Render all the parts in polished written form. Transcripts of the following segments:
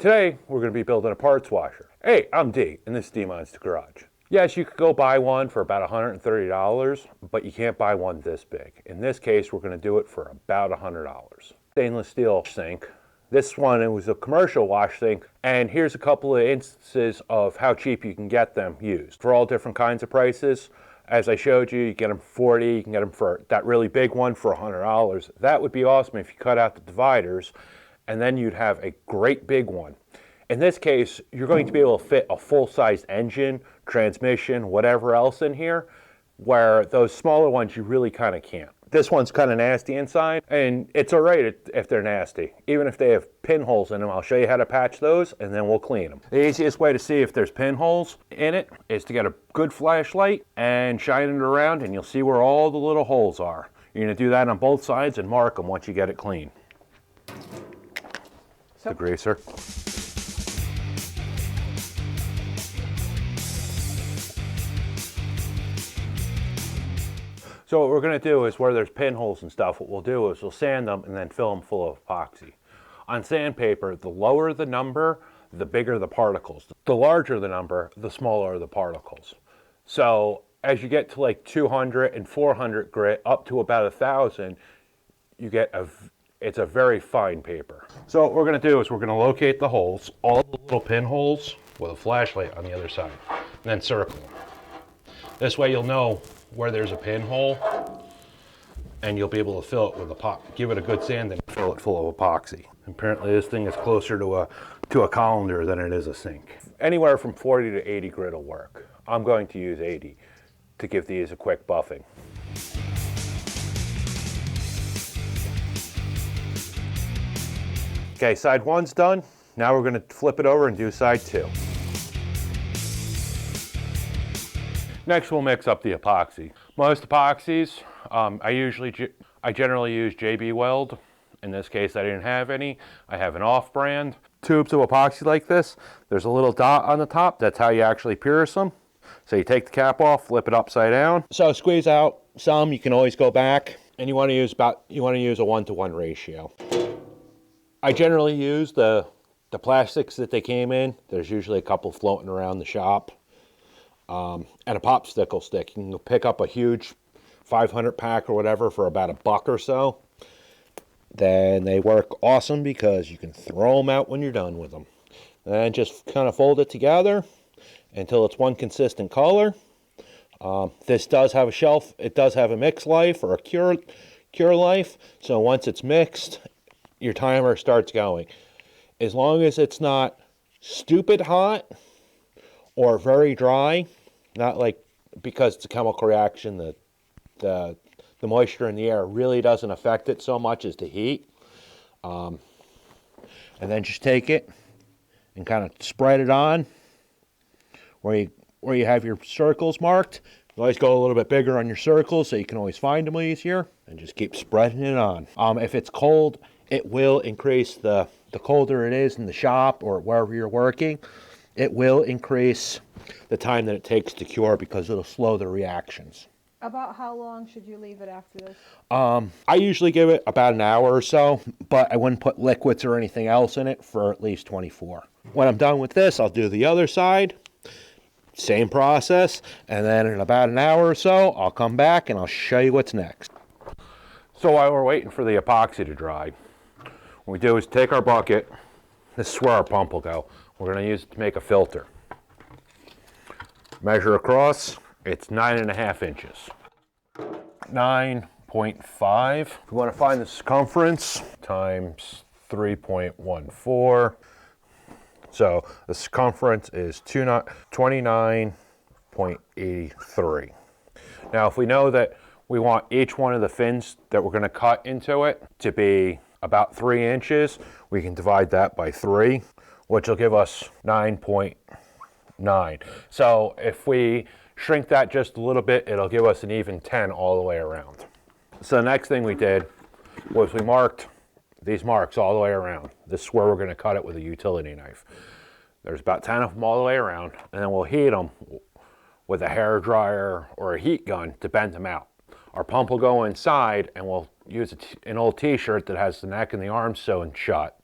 Today, we're going to be building a parts washer. Hey, I'm D, and this is D-Monster Garage. Yes, you could go buy one for about $130, but you can't buy one this big. In this case, we're going to do it for about $100. Stainless steel sink. This one, it was a commercial wash sink, and here's a couple of instances of how cheap you can get them used. For all different kinds of prices, as I showed you, you get them for $40, you can get them for that really big one for $100. That would be awesome if you cut out the dividers, and then you'd have a great big one. In this case, you're going to be able to fit a full-size engine, transmission, whatever else in here, where those smaller ones you really kind of can't. This one's kind of nasty inside, and it's all right if they're nasty. Even if they have pinholes in them, I'll show you how to patch those, and then we'll clean them. The easiest way to see if there's pinholes in it is to get a good flashlight and shine it around, and you'll see where all the little holes are. You're going to do that on both sides and mark them once you get it clean. The greaser. So what we're going to do is where there's pinholes and stuff, what we'll do is we'll sand them and then fill them full of epoxy. On sandpaper, the lower the number, the bigger the particles. The larger the number, the smaller the particles. So as you get to like 200 and 400 grit, up to about 1,000, you get it's a very fine paper. So what we're going to do is we're going to locate the holes, all the little pinholes, with a flashlight on the other side, and then circle them. This way you'll know where there's a pinhole, and you'll be able to fill it with give it a good sand and fill it full of epoxy. Apparently this thing is closer to a colander than it is a sink. Anywhere from 40 to 80 grit will work. I'm going to use 80 to give these a quick buffing. Okay, side one's done. Now we're going to flip it over and do side two. Next, we'll mix up the epoxy. Most epoxies, I generally use JB Weld. In this case, I didn't have any. I have an off-brand. Tubes of epoxy like this, there's a little dot on the top. That's how you actually pierce them. So you take the cap off, flip it upside down. So squeeze out some. You can always go back, and you want to use a 1-to-1 ratio. I generally use the plastics that they came in. There's usually a couple floating around the shop. And a popsicle stick. You can pick up a huge 500 pack or whatever for about $1 or so. Then they work awesome because you can throw them out when you're done with them. And just kind of fold it together until it's one consistent color. This does have a shelf. It does have a mix life or a cure life. So once it's mixed, your timer starts going. As long as it's not stupid hot or very dry, not like, because it's a chemical reaction, the moisture in the air really doesn't affect it so much as the heat. And then just take it and kind of spread it on where you have your circles marked. You always go a little bit bigger on your circles so you can always find them easier, and just keep spreading it on. If it's cold, it will increase the colder it is in the shop or wherever you're working. It will increase the time that it takes to cure because it'll slow the reactions. About how long should you leave it after this? I usually give it about an hour or so, but I wouldn't put liquids or anything else in it for at least 24. When I'm done with this, I'll do the other side. Same process, and then in about an hour or so, I'll come back and I'll show you what's next. So while we're waiting for the epoxy to dry, what we do is take our bucket. This is where our pump will go. We're going to use it to make a filter. Measure across, it's 9.5 inches. 9.5. If we want to find the circumference, times 3.14. So the circumference is 29.83. Now if we know that we want each one of the fins that we're going to cut into it to be about 3 inches, we can divide that by 3, which will give us 9.9. So if we shrink that just a little bit, it'll give us an even 10 all the way around. So the next thing we did was we marked these marks all the way around. This is where we're going to cut it with a utility knife. There's about 10 of them all the way around, and then we'll heat them with a hair dryer or a heat gun to bend them out. Our pump will go inside, and we'll use an old t-shirt that has the neck and the arms sewn shut.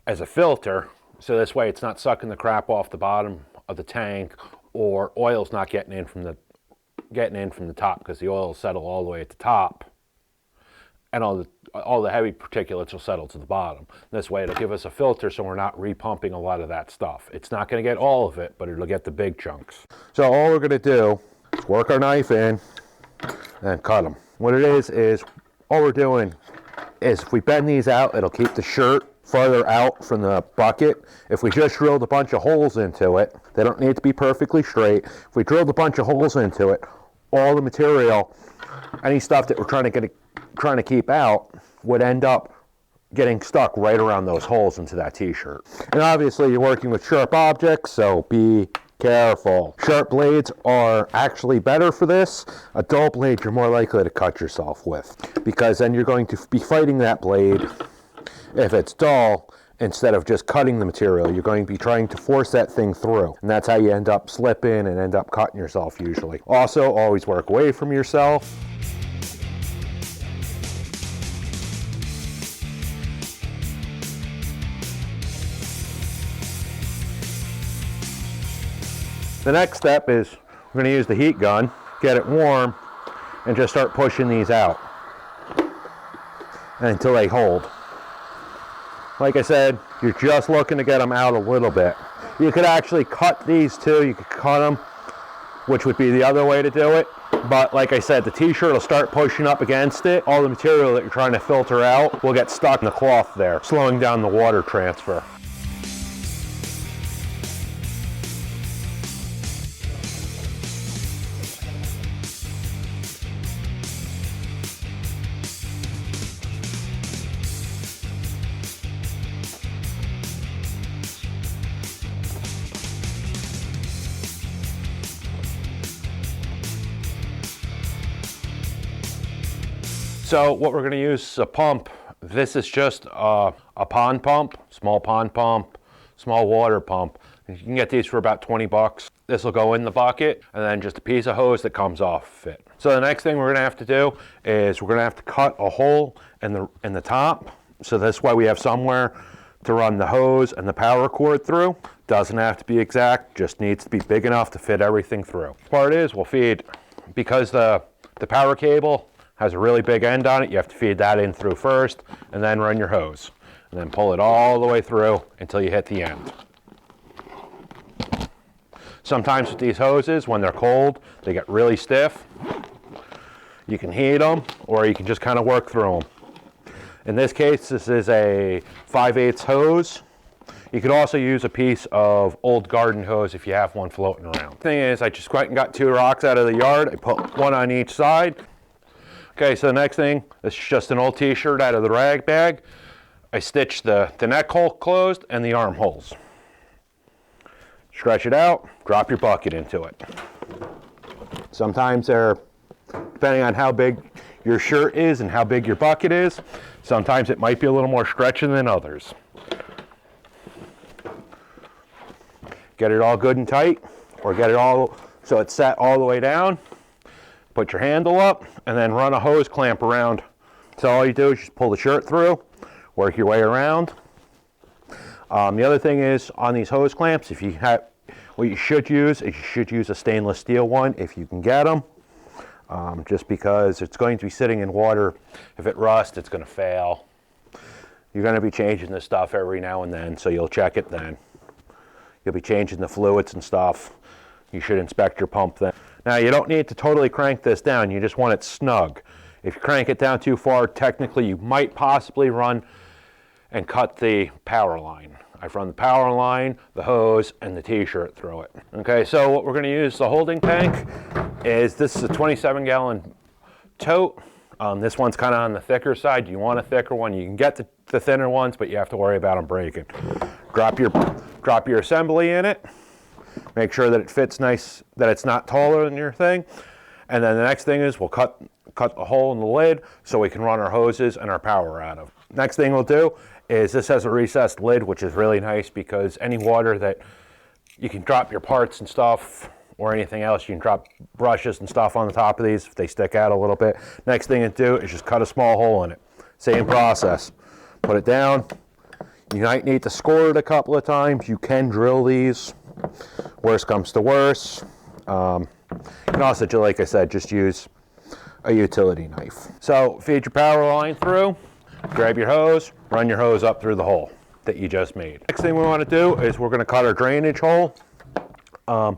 as a filter, so this way it's not sucking the crap off the bottom of the tank, or oil's not getting in from the top, because the oil will settle all the way at the top, and all the heavy particulates will settle to the bottom. This way it'll give us a filter, so we're not repumping a lot of that stuff. It's not going to get all of it, but it'll get the big chunks. So all we're going to do is work our knife in and cut them. What it is all we're doing is, if we bend these out, it'll keep the shirt farther out from the bucket. If we just drilled a bunch of holes into it, they don't need to be perfectly straight. If we drilled a bunch of holes into it, all the material, any stuff that we're trying to keep out, would end up getting stuck right around those holes into that t-shirt. And obviously you're working with sharp objects, so be careful. Sharp blades are actually better for this. A dull blade you're more likely to cut yourself with, because then you're going to be fighting that blade. If it's dull, instead of just cutting the material, you're going to be trying to force that thing through. And that's how you end up slipping and end up cutting yourself usually. Also, always work away from yourself. The next step is we're going to use the heat gun, get it warm, and just start pushing these out until they hold. Like I said, you're just looking to get them out a little bit. You could actually cut these too. You could cut them, which would be the other way to do it. But like I said, the t-shirt will start pushing up against it. All the material that you're trying to filter out will get stuck in the cloth there, slowing down the water transfer. So what we're going to use is a pump. This is just a pond pump, small pond pump, small water pump. You can get these for about 20 bucks. This will go in the bucket, and then just a piece of hose that comes off it. So the next thing we're going to have to do is we're going to have to cut a hole in the top. So this way we have somewhere to run the hose and the power cord through. Doesn't have to be exact, just needs to be big enough to fit everything through. Part is we'll feed, because the power cable has a really big end on it, you have to feed that in through first, and then run your hose. And then pull it all the way through until you hit the end. Sometimes with these hoses, when they're cold, they get really stiff. You can heat them, or you can just kind of work through them. In this case, this is a 5/8 hose. You could also use a piece of old garden hose if you have one floating around. Thing is, I just went and got 2 rocks out of the yard. I put one on each side. Okay, so the next thing, this is just an old t-shirt out of the rag bag. I stitched the neck hole closed and the armholes. Stretch it out, drop your bucket into it. Sometimes they're, depending on how big your shirt is and how big your bucket is, sometimes it might be a little more stretching than others. Get it all good and tight, or get it all so it's set all the way down. Put your handle up, and then run a hose clamp around. So all you do is just pull the shirt through, work your way around. The other thing is, on these hose clamps, if you have, what you should use is you should use a stainless steel one if you can get them. Just because it's going to be sitting in water. If it rusts, it's going to fail. You're going to be changing this stuff every now and then, so you'll check it then. You'll be changing the fluids and stuff. You should inspect your pump then. Now, you don't need to totally crank this down. You just want it snug. If you crank it down too far, technically you might possibly run and cut the power line. I've run the power line, the hose, and the t-shirt through it. Okay, so what we're going to use the holding tank is, this is a 27-gallon tote. This one's kind of on the thicker side. You want a thicker one. You can get the thinner ones, but you have to worry about them breaking. Drop your assembly in it. Make sure that it fits nice, that it's not taller than your thing. And then the next thing is we'll cut a hole in the lid so we can run our hoses and our power out of. Next thing we'll do is, this has a recessed lid, which is really nice because any water that you can drop your parts and stuff or anything else, you can drop brushes and stuff on the top of these if they stick out a little bit. Next thing to do is just cut a small hole in it. Same process. Put it down. You might need to score it a couple of times. You can drill these. Worst comes to worst. You can also, like I said, just use a utility knife. So feed your power line through, grab your hose, run your hose up through the hole that you just made. Next thing we want to do is we're going to cut our drainage hole. I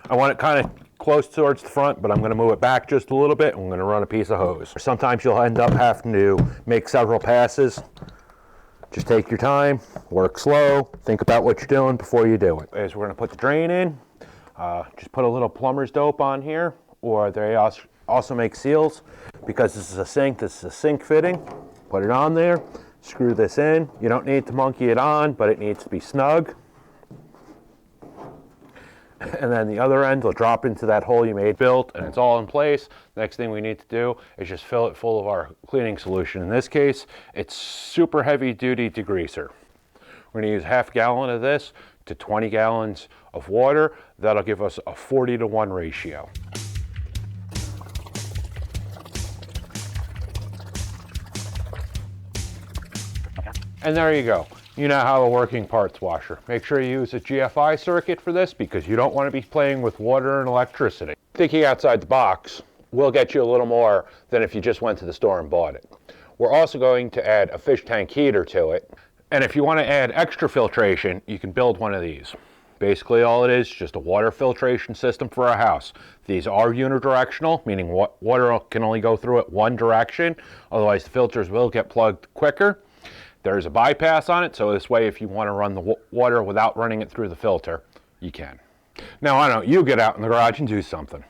want it kind of close towards the front, but I'm going to move it back just a little bit. I'm going to run a piece of hose. Sometimes you'll end up having to make several passes. Just take your time, work slow, think about what you're doing before you do it. As we're going to put the drain in, just put a little plumber's dope on here, or they also make seals. Because this is a sink fitting. Put it on there, screw this in. You don't need to monkey it on, but it needs to be snug. And then the other end will drop into that hole you made built, and it's all in place. Next thing we need to do is just fill it full of our cleaning solution. In this case, it's super heavy duty degreaser. We're gonna use half a gallon of this to 20 gallons of water. That'll give us a 40-to-1 ratio. And there you go. You now have a working parts washer. Make sure you use a GFI circuit for this because you don't want to be playing with water and electricity. Thinking outside the box will get you a little more than if you just went to the store and bought it. We're also going to add a fish tank heater to it. And if you want to add extra filtration, you can build one of these. Basically all it is just a water filtration system for a house. These are unidirectional, meaning water can only go through it one direction. Otherwise the filters will get plugged quicker. There's a bypass on it, so this way if you want to run the water without running it through the filter, you can. Now, why don't you get out in the garage and do something?